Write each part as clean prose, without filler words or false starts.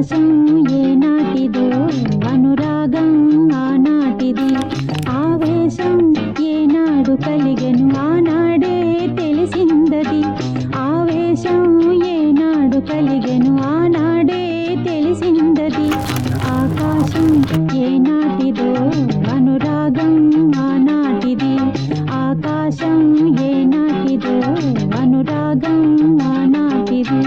ఆకాశం ఏనాటిదో అనురాగం ఆనాటిది ఆవేశం ఏనాడు కలిగెను ఆనాడే తెలిసిందది ఆవేశం ఏనాడు కలిగెను ఆనాడే తెలిసిందది ఆకాశం ఏనాటిదో అనురాగం ఆనాటిది ఆకాశం ఏనాటిదో అనురాగం ఆనాటిది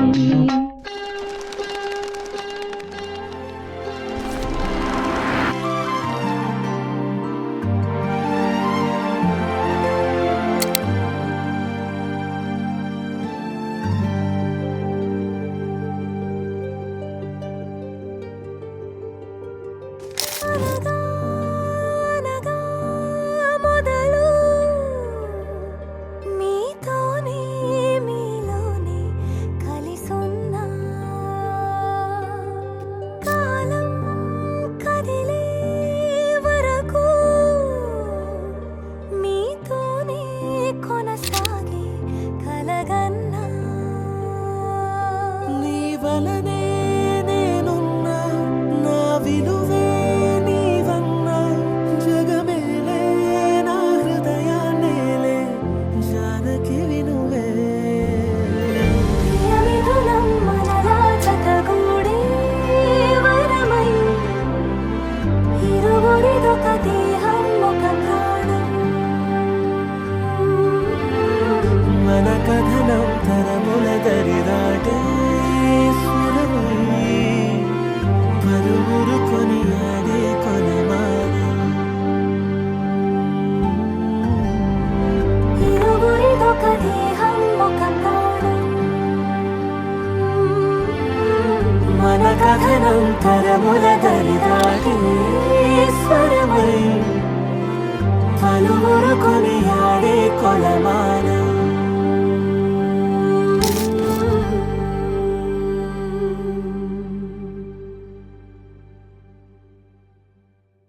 కథనం తరముల దరిదాటే స్వరమై పలువురు కొనియాడే కొలమానం ఇరువురిదొక దేహం ఒక ప్రాణం మన కథనం తరముల దరిదాటే స్వరమై పలువురు కొనియాడే కొలమానం